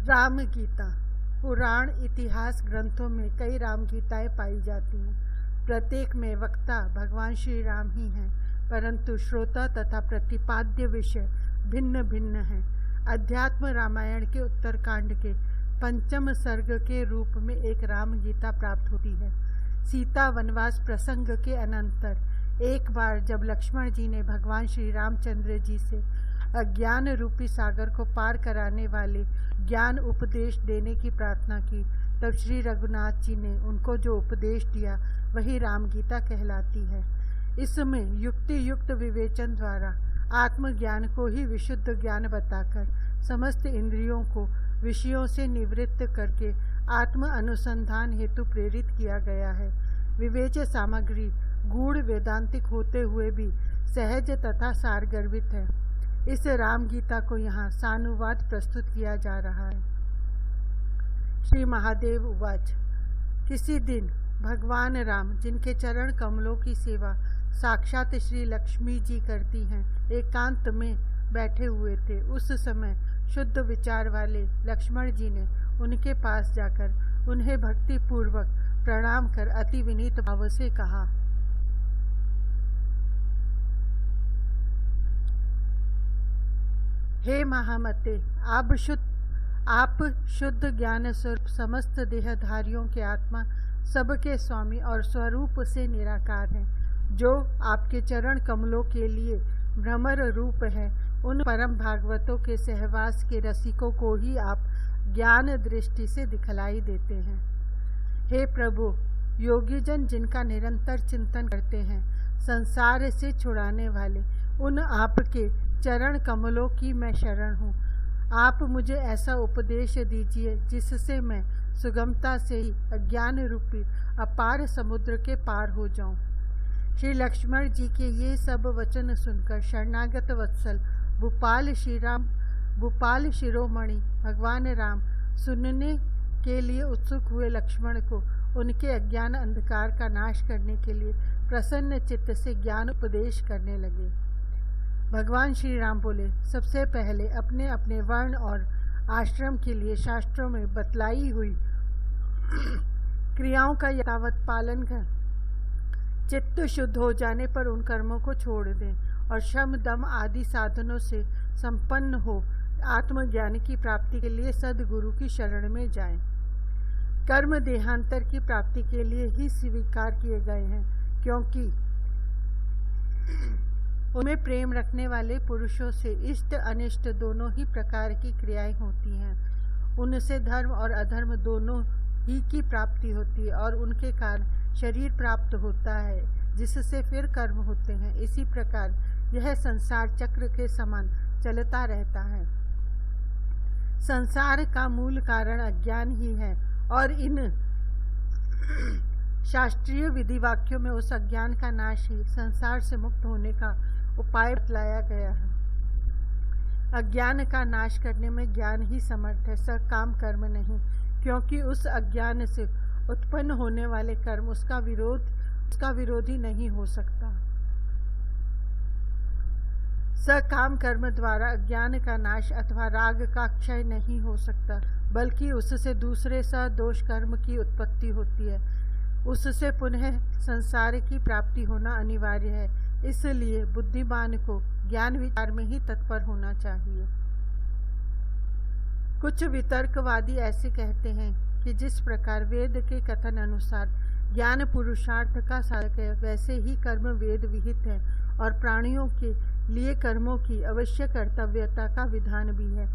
राम गीता। पुराण इतिहास ग्रंथों में कई राम गीताएं पाई जाती हैं। प्रत्येक में वक्ता भगवान श्री राम ही हैं, परंतु श्रोता तथा प्रतिपाद्य विषय भिन्न भिन्न हैं। अध्यात्म रामायण के उत्तरकांड के पंचम सर्ग के रूप में एक राम गीता प्राप्त होती है। सीता वनवास प्रसंग के अनंतर एक बार जब लक्ष्मण जी ने भगवान श्री रामचंद्र जी से अज्ञान रूपी सागर को पार कराने वाले ज्ञान उपदेश देने की प्रार्थना की, तब श्री रघुनाथ जी ने उनको जो उपदेश दिया वही राम गीता कहलाती है। इसमें युक्ति युक्त विवेचन द्वारा आत्मज्ञान को ही विशुद्ध ज्ञान बताकर समस्त इंद्रियों को विषयों से निवृत्त करके आत्म अनुसंधान हेतु प्रेरित किया गया है। विवेच्य सामग्री गूढ़ वेदांतिक होते हुए भी सहज तथा सारगर्भित है। इस राम गीता को यहाँ सानुवाद प्रस्तुत किया जा रहा है। श्री महादेव उवाच। किसी दिन भगवान राम, जिनके चरण कमलों की सेवा साक्षात श्री लक्ष्मी जी करती हैं, एकांत में बैठे हुए थे। उस समय शुद्ध विचार वाले लक्ष्मण जी ने उनके पास जाकर उन्हें भक्ति पूर्वक प्रणाम कर अति विनीत भाव से कहा, हे महामते, आप शुद्ध ज्ञान स्वरूप समस्त देहधारियों के आत्मा, सबके स्वामी और स्वरूप से निराकार हैं। जो आपके चरण कमलों के लिए भ्रमर रूप है, उन परम भागवतों के सहवास के रसिकों को ही आप ज्ञान दृष्टि से दिखलाई देते हैं। हे प्रभु, योगीजन जिनका निरंतर चिंतन करते हैं, संसार से छुड़ाने वाले उन आपके चरण कमलों की मैं शरण हूँ। आप मुझे ऐसा उपदेश दीजिए जिससे मैं सुगमता से ही अज्ञान रूपी अपार समुद्र के पार हो जाऊं। श्री लक्ष्मण जी के ये सब वचन सुनकर शरणागत वत्सल भूपाल शिरोमणि भगवान राम सुनने के लिए उत्सुक हुए लक्ष्मण को उनके अज्ञान अंधकार का नाश करने के लिए प्रसन्न चित्त से ज्ञान उपदेश करने लगे। भगवान श्री राम बोले, सबसे पहले अपने अपने वर्ण और आश्रम के लिए शास्त्रों में बतलाई हुई क्रियाओं का यथावत पालन कर चित्त शुद्ध हो जाने पर उन कर्मों को छोड़ दें और श्रम दम आदि साधनों से संपन्न हो आत्मज्ञान की प्राप्ति के लिए सद्गुरु की शरण में जाएं। कर्म देहांतर की प्राप्ति के लिए ही स्वीकार किए गए हैं, क्योंकि उनमें प्रेम रखने वाले पुरुषों से इष्ट अनिष्ट दोनों ही प्रकार की क्रियाएं होती हैं। उनसे धर्म और अधर्म दोनों ही की प्राप्ति होती है और उनके कारण शरीर प्राप्त होता है, जिससे फिर कर्म होते हैं। इसी प्रकार यह संसार चक्र के समान चलता रहता है। संसार का मूल कारण अज्ञान ही है और इन शास्त्रीय विधि वाक्यों में उस अज्ञान का नाश ही संसार से मुक्त होने का उपाय बतलाया गया है। अज्ञान का नाश करने में ज्ञान ही समर्थ है, सकाम कर्म नहीं, क्योंकि उस अज्ञान से उत्पन्न होने वाले कर्म उसका विरोधी नहीं हो सकता। सकाम कर्म द्वारा अज्ञान का नाश अथवा राग का क्षय नहीं हो सकता, बल्कि उससे दूसरे सदोष कर्म की उत्पत्ति होती है। उससे पुनः संसार की प्राप्ति होना अनिवार्य है। इसलिए बुद्धिमान को ज्ञान विचार में ही तत्पर होना चाहिए। कुछ वितर्कवादी ऐसे कहते हैं कि जिस प्रकार वेद के कथन अनुसार ज्ञान पुरुषार्थ का साधक है, वैसे ही कर्म वेद विहित है और प्राणियों के लिए कर्मों की अवश्य कर्तव्यता का विधान भी है।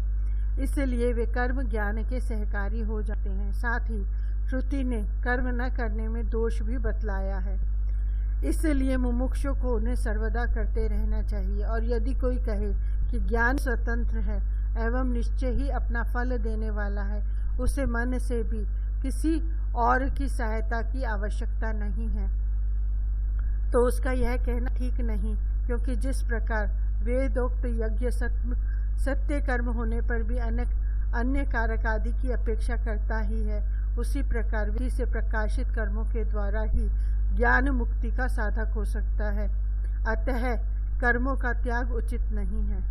इसलिए वे कर्म ज्ञान के सहकारी हो जाते हैं। साथ ही श्रुति ने कर्म न करने में दोष भी बतलाया है। इसलिए मुमुक्षु को उन्हें सर्वदा करते रहना चाहिए। और यदि कोई कहे कि ज्ञान स्वतंत्र है एवं निश्चय ही अपना फल देने वाला है, उसे मन से भी किसी और की सहायता की आवश्यकता नहीं है, तो उसका यह कहना ठीक नहीं, क्योंकि जिस प्रकार वेदोक्त यज्ञ सत्य कर्म होने पर भी अन्य कारक आदि की अपेक्षा करता ही है, उसी प्रकार विधि से प्रकाशित कर्मों के द्वारा ही ज्ञान मुक्ति का साधक हो सकता है। अतः कर्मों का त्याग उचित नहीं है।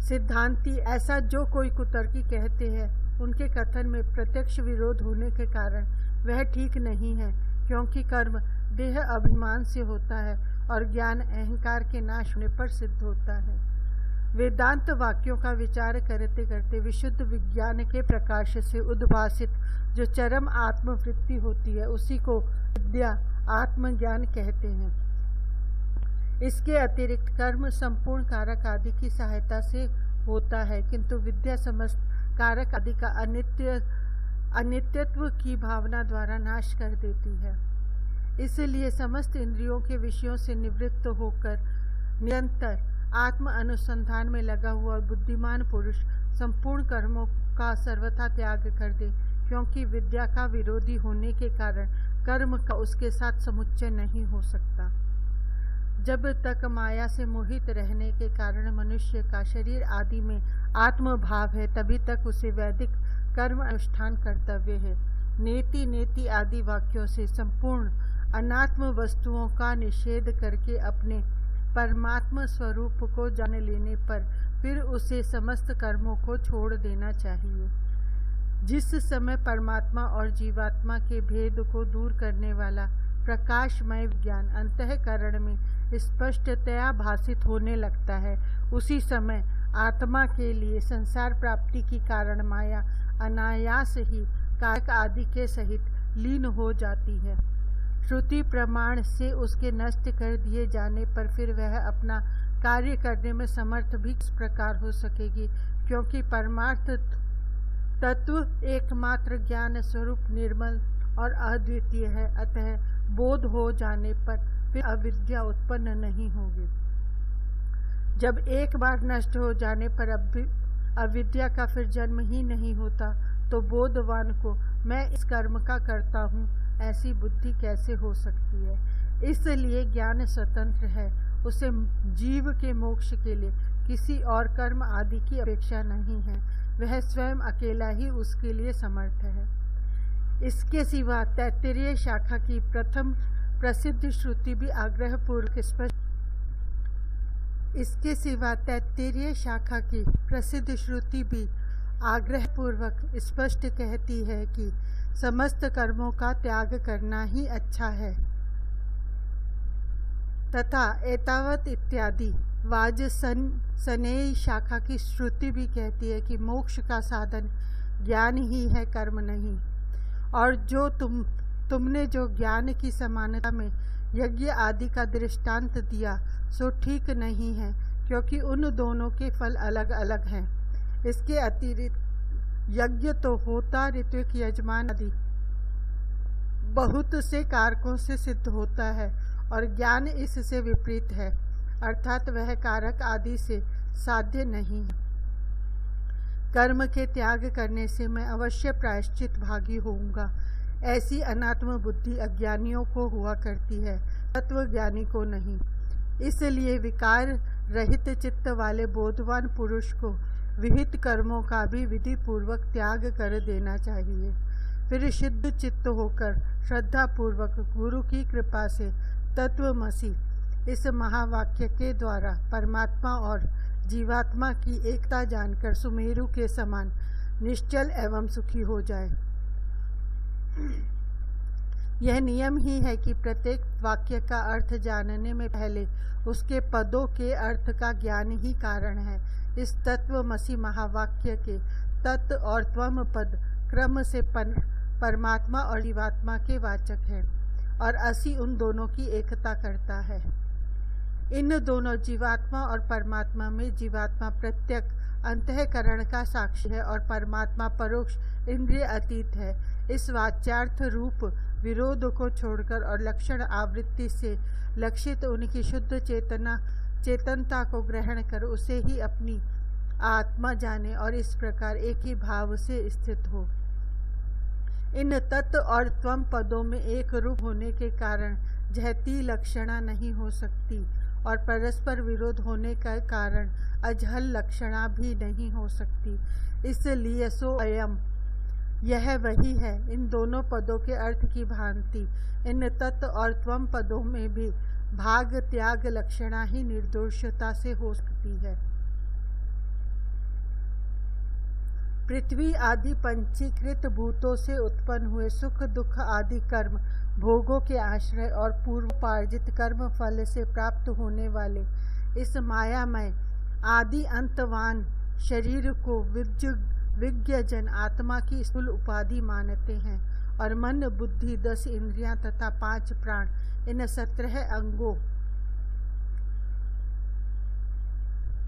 सिद्धांती ऐसा जो कोई कुतर्की कहते हैं, उनके कथन में प्रत्यक्ष विरोध होने के कारण वह ठीक नहीं है, क्योंकि कर्म देह अभिमान से होता है और ज्ञान अहंकार के नाश होने पर सिद्ध होता है। वेदांत वाक्यों का विचार करते करते विशुद्ध विज्ञान के प्रकाश से उद्भासित जो चरम आत्मवृत्ति होती है, उसी को विद्या आत्मज्ञान कहते हैं। इसके अतिरिक्त कर्म संपूर्ण कारक आदि की सहायता से होता है, किंतु विद्या समस्त कारक आदि का अनित्यत्व की भावना द्वारा नाश कर देती है। इसलिए समस्त इंद्रियों के विषयों से निवृत्त होकर निरंतर आत्म अनुसंधान में लगा हुआ बुद्धिमान पुरुष संपूर्ण कर्मों का सर्वथा त्याग कर दे, क्योंकि विद्या का विरोधी होने के कारण कर्म का उसके साथ समुच्चय नहीं हो सकता। जब तक माया से मोहित रहने के कारण मनुष्य का शरीर आदि में आत्मभाव है, तभी तक उसे वैदिक कर्म अनुष्ठान कर्तव्य है। नेति नेति आदि वाक्यों से संपूर्ण अनात्म वस्तुओं का निषेध करके अपने परमात्मा स्वरूप को जान लेने पर फिर उसे समस्त कर्मों को छोड़ देना चाहिए। जिस समय परमात्मा और जीवात्मा के भेद को दूर करने वाला प्रकाशमय ज्ञान अंतःकरण में स्पष्टतया भासित होने लगता है, उसी समय आत्मा के लिए संसार प्राप्ति की कारण माया अनायास ही कारक आदि के सहित लीन हो जाती है। श्रुति प्रमाण से उसके नष्ट कर दिए जाने पर फिर वह अपना कार्य करने में समर्थ भी इस प्रकार हो सकेगी, क्योंकि परमार्थ तत्व एकमात्र ज्ञान स्वरूप निर्मल और अद्वितीय है। अतः बोध हो जाने पर फिर अविद्या उत्पन्न नहीं होगी। जब एक बार नष्ट हो जाने पर अविद्या का फिर जन्म ही नहीं होता, तो बोधवान को मैं इस कर्म का करता हूँ ऐसी बुद्धि कैसे हो सकती है। इसलिए ज्ञान स्वतंत्र है, उसे जीव के मोक्ष के लिए किसी और कर्म आदि की अपेक्षा नहीं है, वह स्वयं अकेला ही उसके लिए समर्थ है। इसके सिवा तैत्तिरीय शाखा की प्रथम प्रसिद्ध श्रुति भी आग्रहपूर्वक स्पष्ट इसके सिवा तैत्तिरीय शाखा की प्रसिद्ध श्रुति भी आग्रहपूर्वक स्पष्ट कहती है कि समस्त कर्मों का त्याग करना ही अच्छा है, तथा एतावत इत्यादि वाजसनेयी शाखा की श्रुति भी कहती है कि मोक्ष का साधन ज्ञान ही है, कर्म नहीं। और जो तुमने जो ज्ञान की समानता में यज्ञ आदि का दृष्टांत दिया, सो ठीक नहीं है, क्योंकि उन दोनों के फल अलग अलग हैं। इसके अतिरिक्त यज्ञ तो होता ऋत्विक यजमान आदि बहुत से कारकों से सिद्ध होता है, और ज्ञान इससे विपरीत है, अर्थात वह कारक आदि से साध्य नहीं है। कर्म के त्याग करने से मैं अवश्य प्रायश्चित भागी होऊंगा, ऐसी अनात्म बुद्धि अज्ञानियों को हुआ करती है, तत्वज्ञानी को नहीं। इसलिए विकार रहित चित्त वाले बोधवान पुरुष को विहित कर्मों का भी विधि पूर्वक त्याग कर देना चाहिए। फिर शुद्ध चित्त होकर श्रद्धा पूर्वक गुरु की कृपा से तत्वमसि इस महावाक्य के द्वारा परमात्मा और जीवात्मा की एकता जानकर सुमेरु के समान निश्चल एवं सुखी हो जाए। यह नियम ही है कि प्रत्येक वाक्य का अर्थ जानने में पहले उसके पदों के अर्थ का ज्ञान ही कारण है। इस तत्वमसि महावाक्य के तत् और त्वम पद क्रम से परमात्मा और जीवात्मा के वाचक है, और असि उन दोनों की एकता करता है। इन दोनों जीवात्मा और परमात्मा में जीवात्मा प्रत्यक अंतःकरण का साक्षी है और परमात्मा परोक्ष इंद्रिय अतीत है। इस वाच्यार्थ रूप विरोध को छोड़कर और लक्षण आवृत्ति से लक्षित उनकी शुद्ध चेतनता को ग्रहण कर उसे ही अपनी आत्मा जाने और इस प्रकार एक ही भाव से स्थित हो। इन तत्व और त्वम पदों में एक रूप होने के कारण जहती लक्षणा नहीं हो सकती, और परस्पर विरोध होने का कारण अजहल लक्षणा भी नहीं हो सकती। इसलिए सो अयम यह वही है। इन दोनों पदों के अर्थ की भांति इन तत्व और त्वम पदों में भी भाग त्याग लक्षणा ही निर्दोषता से हो सकती है। पृथ्वी आदि पंचीकृत भूतों से उत्पन्न हुए सुख दुख आदि कर्म भोगों के आश्रय और पूर्वोपार्जित कर्म फल से प्राप्त होने वाले इस मायामय आदि अंतवान शरीर को विज्ञजन आत्मा की स्थूल उपाधि मानते हैं और मन बुद्धि 10 इंद्रियां तथा 5 प्राण इन 17 अंगों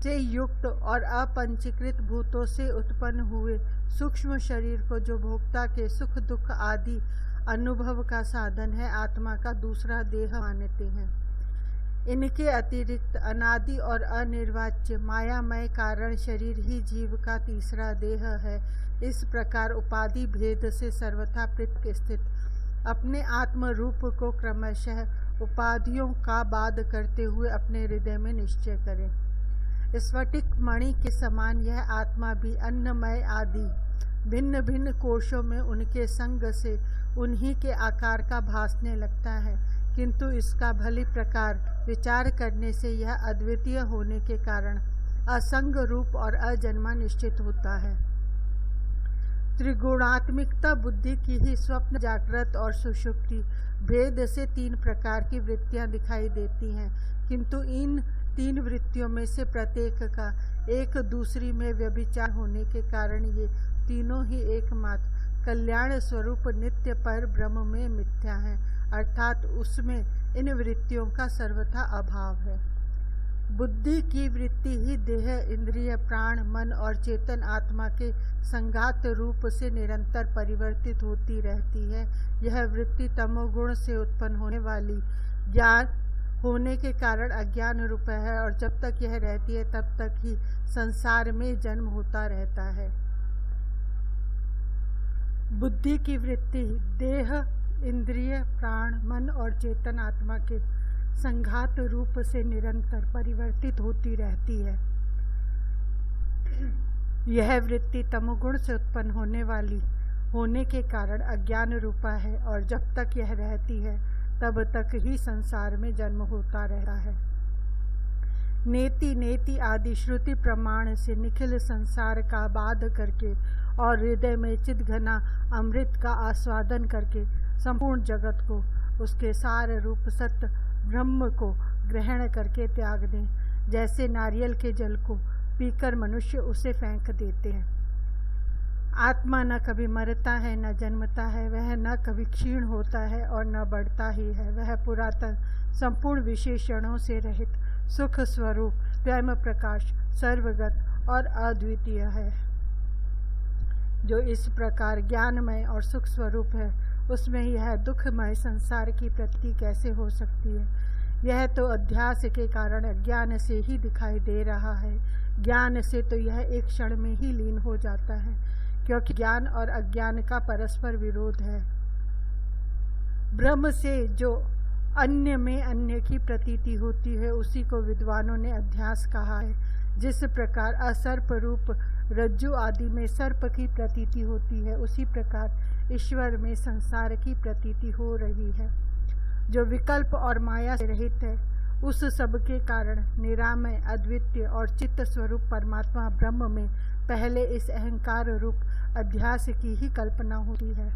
से युक्त और अपंचीकृत भूतों से उत्पन्न हुए सूक्ष्म शरीर को जो भोक्ता के सुख दुख आदि अनुभव का साधन है आत्मा का दूसरा देह मानते हैं। इनके अतिरिक्त अनादि और अनिर्वाच्य मायामय कारण शरीर ही जीव का तीसरा देह है। इस प्रकार उपाधि भेद से सर्वथा पृथक स्थित अपने आत्म रूप को क्रमशः उपाधियों का बाध करते हुए अपने हृदय में निश्चय करें। स्फटिक मणि के समान यह आत्मा भी अन्नमय आदि भिन्न भिन्न कोशों में उनके संग से उन्हीं के आकार का भासने लगता है, किंतु इसका भली प्रकार विचार करने से यह अद्वितीय होने के कारण असंग रूप और अजन्मा निश्चित होता है। त्रिगुणात्मिकता बुद्धि की ही स्वप्न जागृत और सुषुप्ति भेद से 3 प्रकार की वृत्तियां दिखाई देती हैं, किंतु इन 3 वृत्तियों में से प्रत्येक का एक दूसरी में व्यभिचार होने के कारण ये तीनों ही एकमात्र कल्याण स्वरूप नित्य पर ब्रह्म में मिथ्या है, अर्थात उसमें इन वृत्तियों का सर्वथा अभाव है। बुद्धि की वृत्ति ही देह इंद्रिय प्राण मन और चेतन आत्मा के संघात रूप से निरंतर परिवर्तित होती रहती है। यह वृत्ति तमोगुण से उत्पन्न होने वाली ज्ञान होने के कारण अज्ञान रूप है और जब तक यह रहती है तब तक ही संसार में जन्म होता रहता है। बुद्धि की वृत्ति देह इंद्रिय प्राण मन और चेतन आत्मा के संघात रूप से निरंतर परिवर्तित होती रहती है। यह वृत्ति तमोगुण से उत्पन्न होने वाली होने के कारण अज्ञान रूपा है और जब तक यह रहती है तब तक ही संसार में जन्म होता रहता है। नेति नेति आदि श्रुति प्रमाण से निखिल संसार का बाध करके और हृदय में चिद घना अमृत का आस्वादन करके संपूर्ण जगत को उसके सार रूप सत्य ब्रह्म को ग्रहण करके त्याग दें, जैसे नारियल के जल को पीकर मनुष्य उसे फेंक देते हैं। आत्मा न कभी मरता है न जन्मता है, वह न कभी क्षीण होता है और न बढ़ता ही है। वह पुरातन संपूर्ण विशेषणों से रहित सुख स्वरूप स्वयं प्रकाश सर्वगत और अद्वितीय है। जो इस प्रकार ज्ञानमय और सुख स्वरूप है उसमें यह दुखमय संसार की प्रतीति कैसे हो सकती है? यह तो अध्यास के कारण अज्ञान से ही दिखाई दे रहा है। ज्ञान से तो यह एक क्षण में ही लीन हो जाता है, क्योंकि ज्ञान और अज्ञान का परस्पर विरोध है। ब्रह्म से जो अन्य में अन्य की प्रतीति होती है उसी को विद्वानों ने अध्यास कहा है। जिस प्रकार असर्प रूप रज्जु आदि में सर्प की प्रतीति होती है, उसी प्रकार ईश्वर में संसार की प्रतीति हो रही है। जो विकल्प और माया से रहित है उस सब के कारण निरामय अद्वितीय और चित्त स्वरूप परमात्मा ब्रह्म में पहले इस अहंकार रूप अध्यास की ही कल्पना होती है।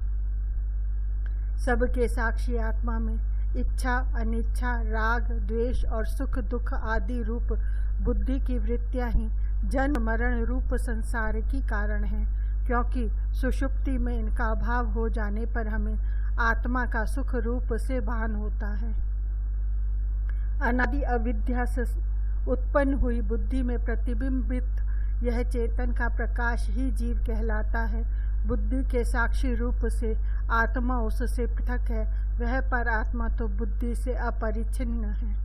सबके साक्षी आत्मा में इच्छा अनिच्छा राग द्वेष और सुख दुख आदि रूप बुद्धि की वृत्तियां ही जन्म मरण रूप संसार की कारण है, क्योंकि सुषुप्ति में इनका अभाव हो जाने पर हमें आत्मा का सुख रूप से भान होता है। अनादि अविद्या से उत्पन्न हुई बुद्धि में प्रतिबिंबित यह चेतन का प्रकाश ही जीव कहलाता है। बुद्धि के साक्षी रूप से आत्मा उससे पृथक है, वह पर आत्मा तो बुद्धि से अपरिच्छिन्न है।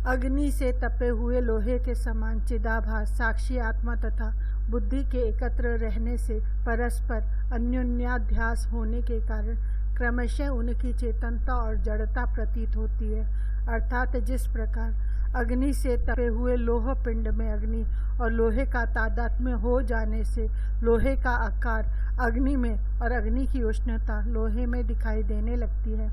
अग्नि से तपे हुए लोहे के समान चिदाभास साक्षी आत्मा तथा बुद्धि के एकत्र रहने से परस्पर अन्योन्याध्यास होने के कारण क्रमशः उनकी चेतनता और जड़ता प्रतीत होती है। अर्थात जिस प्रकार अग्नि से तपे हुए लोह पिंड में अग्नि और लोहे का तादात्म्य हो जाने से लोहे का आकार अग्नि में और अग्नि की उष्णता लोहे में दिखाई देने लगती है,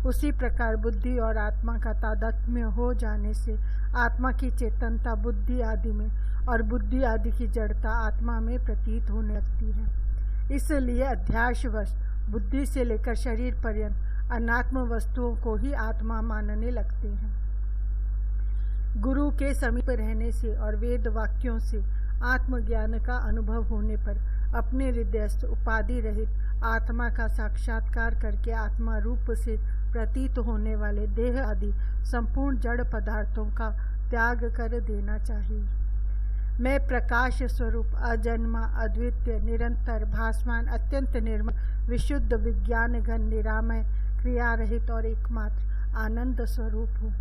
उसी प्रकार बुद्धि और आत्मा का तादात्म्य हो जाने से आत्मा की चेतनता बुद्धि आदि में और बुद्धि आदि की जड़ता आत्मा में प्रतीत होने लगती है। इसलिए अध्यासवश बुद्धि से लेकर शरीर पर्यंत अनात्म वस्तुओं को ही आत्मा मानने लगते हैं। गुरु के समीप रहने से और वेद वाक्यों से आत्मज्ञान का अनुभव होने पर अपने हृदयस्थ उपाधि रहित आत्मा का साक्षात्कार करके आत्मा रूप से प्रतीत होने वाले देह आदि संपूर्ण जड़ पदार्थों का त्याग कर देना चाहिए। मैं प्रकाश स्वरूप अजन्मा, अद्वितीय, निरंतर, भासमान, अत्यंत निर्मल, विशुद्ध, विज्ञान घन, निरामय, क्रिया रहित और एकमात्र आनंद स्वरूप हूँ।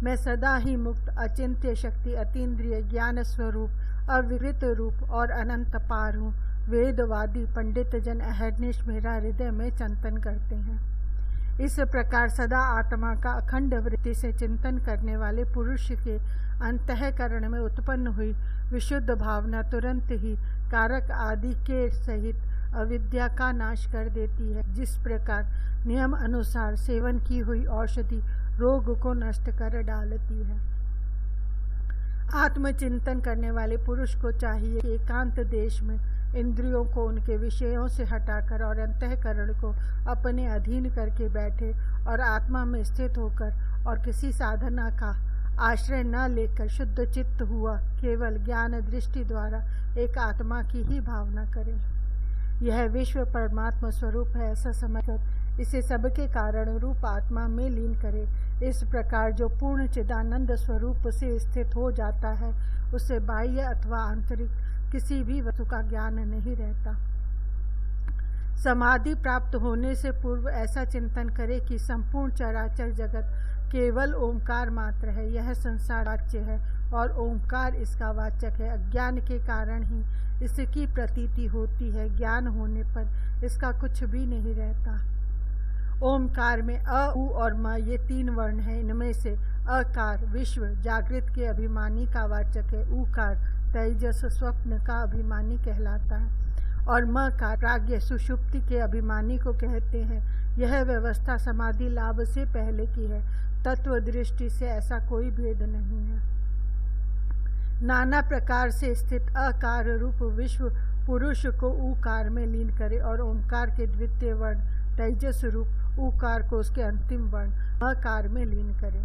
मैं सदा ही मुक्त, अचिंत्य शक्ति, अतीन्द्रिय, ज्ञान स्वरूप, अविकृत रूप और अनंत पार हूँ। वेदवादी पंडित जन अहर्निश मेरा हृदय में चिंतन करते हैं। इस प्रकार सदा आत्मा का अखंड वृत्ति से चिंतन करने वाले पुरुष के अंतःकरण में उत्पन्न हुई विशुद्ध भावना तुरंत ही कारक आदि के सहित अविद्या का नाश कर देती है। जिस प्रकार नियम अनुसार सेवन की हुई औषधि रोग को नष्ट कर डालती है। आत्मचिंतन करने वाले पुरुष को चाहिए कि एकांत देश में इंद्रियों को उनके विषयों से हटाकर और अंतःकरण को अपने अधीन करके बैठे और आत्मा में स्थित होकर और किसी साधना का आश्रय न लेकर शुद्ध चित्त हुआ केवल ज्ञान दृष्टि द्वारा एक आत्मा की ही भावना करें। यह विश्व परमात्मा स्वरूप है ऐसा समझकर इसे सबके कारण रूप आत्मा में लीन करे। इस प्रकार जो पूर्ण चिदानंद स्वरूप से स्थित हो जाता है उसे बाह्य अथवा आंतरिक किसी भी वस्तु का ज्ञान नहीं रहता। समाधि प्राप्त होने से पूर्व ऐसा चिंतन करे कि संपूर्ण चराचर जगत केवल ओंकार मात्र है। यह संसार वाच्य है और ओंकार इसका वाचक है। अज्ञान के कारण ही इसकी प्रतीति होती है। ज्ञान होने पर इसका कुछ भी नहीं रहता। ओमकार में अ, उ और म ये तीन वर्ण हैं। इनमें से अकार विश्व जागृत के अभिमानी का वाचक है। उकार तेजस स्वप्न का अभिमानी कहलाता है और म का प्राज्ञ सुषुप्ति के अभिमानी को कहते हैं। यह व्यवस्था समाधि लाभ से पहले की है। तत्व दृष्टि से ऐसा कोई भेद नहीं है। नाना प्रकार से स्थित अकार रूप विश्व पुरुष को उकार में लीन करे और ओंकार के द्वितीय वर्ण तेजस रूप उकार को उसके अंतिम वर्ण मकार में लीन करे।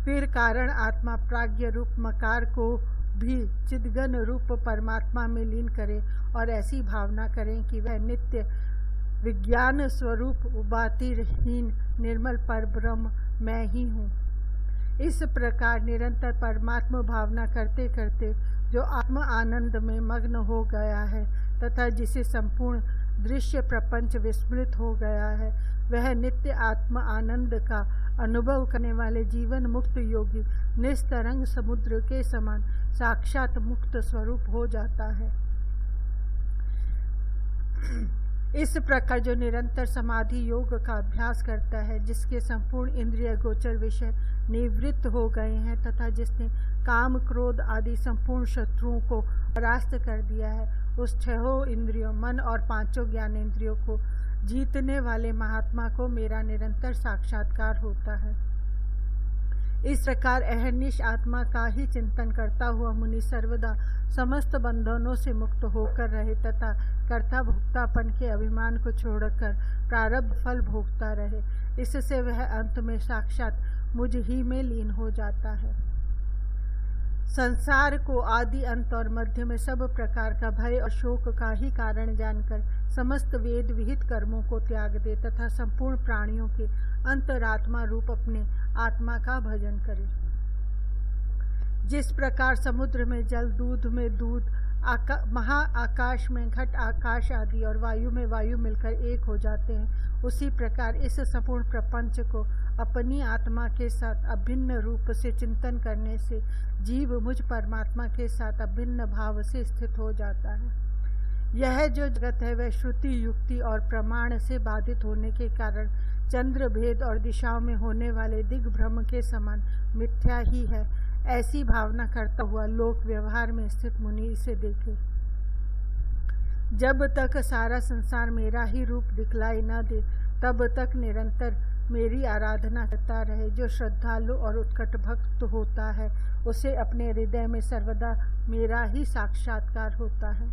फिर कारण आत्मा प्राज्ञ रूप मकार को भी चिदघन रूप परमात्मा में लीन करे और ऐसी भावना करें कि वह नित्य विज्ञान स्वरूप उबातिरहीन निर्मल पर ब्रह्म मैं ही हूँ। इस प्रकार निरंतर परमात्मा भावना करते करते जो आत्म आनंद में मग्न हो गया है तथा जिसे संपूर्ण दृश्य प्रपंच विस्मृत हो गया है वह नित्य आत्म आनंद का अनुभव करने वाले जीवन मुक्त योगी निस्तरंग समुद्र के समान साक्षात मुक्त स्वरूप हो जाता है। इस प्रकार जो निरंतर समाधि योग का अभ्यास करता है, जिसके संपूर्ण इंद्रिय गोचर विषय निवृत्त हो गए हैं तथा जिसने काम क्रोध आदि संपूर्ण शत्रुओं को परास्त कर दिया है, उस छहों इंद्रियों मन और पांचों ज्ञानेंद्रियों को जीतने वाले महात्मा को मेरा निरंतर साक्षात्कार होता है। इस प्रकार अहर्निश आत्मा का ही चिंतन करता हुआ मुनि सर्वदा समस्त बंधनों से मुक्त होकर रहे तथा कर्ता भोक्तापन के अभिमान को छोड़कर प्रारब्ध फल भोगता रहे। इससे वह अंत में साक्षात मुझ ही में लीन हो जाता है। संसार को आदि अंत और मध्य में सब प्रकार का भय और शोक का ही कारण जानकर समस्त वेद विहित कर्मों को त्याग दे तथा संपूर्ण प्राणियों के अंतरात्मा रूप अपने आत्मा का भजन करे। जिस प्रकार समुद्र में जल, दूध में दूध, महाआकाश में घट आकाश आदि और वायु में वायु मिलकर एक हो जाते हैं, उसी प्रकार इस संपूर्ण प्रपंच को अपनी आत्मा के साथ अभिन्न रूप से चिंतन करने से जीव मुझ परमात्मा के साथ अभिन्न भाव से स्थित हो जाता है। यह जो जगत है वह श्रुति युक्ति और प्रमाण से बाधित होने के कारण चंद्र भेद और दिशाओं में होने वाले दिग्भ्रम के समान मिथ्या ही है। ऐसी भावना करता हुआ लोक व्यवहार में स्थित मुनि इसे देखे। जब तक सारा संसार मेरा ही रूप दिखलाई न दे तब तक निरंतर मेरी आराधना करता रहे। जो श्रद्धालु और उत्कट भक्त होता है उसे अपने हृदय में सर्वदा मेरा ही साक्षात्कार होता है।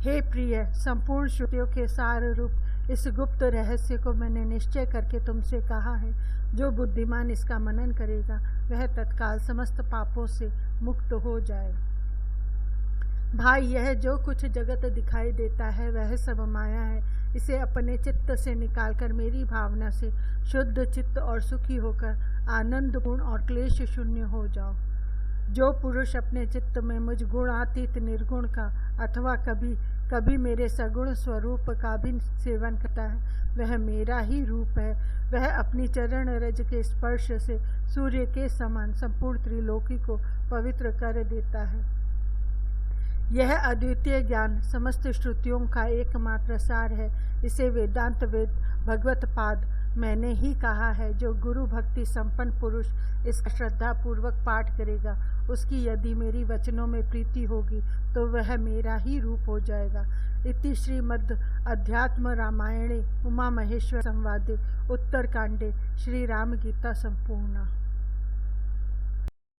हे प्रिय, संपूर्ण श्रुतियों के सार रूप इस गुप्त रहस्य को मैंने निश्चय करके तुमसे कहा है। जो बुद्धिमान इसका मनन करेगा वह तत्काल समस्त पापों से मुक्त हो जाए। भाई, यह जो कुछ जगत दिखाई देता है वह सब माया है। इसे अपने चित्त से निकालकर मेरी भावना से शुद्ध चित्त और सुखी होकर आनंदपूर्ण और क्लेश शून्य हो जाओ। जो पुरुष अपने चित्त में मुझ गुणातीत निर्गुण का अथवा कभी कभी मेरे सगुण स्वरूप का भी सेवन करता है वह मेरा ही रूप है। वह अपनी चरण रज के स्पर्श से सूर्य के समान संपूर्ण त्रिलोकी को पवित्र कर देता है। यह अद्वितीय ज्ञान समस्त श्रुतियों का एकमात्र सार है। इसे वेदांत वेद भगवत पाद मैंने ही कहा है। जो गुरु भक्ति संपन्न पुरुष इसका श्रद्धा पूर्वक पाठ करेगा उसकी यदि मेरी वचनों में प्रीति होगी तो वह मेरा ही रूप हो जाएगा। इति श्रीमद् अध्यात्म रामायणे उमा महेश्वर संवादे उत्तरकांडे श्री राम गीता संपूर्णा।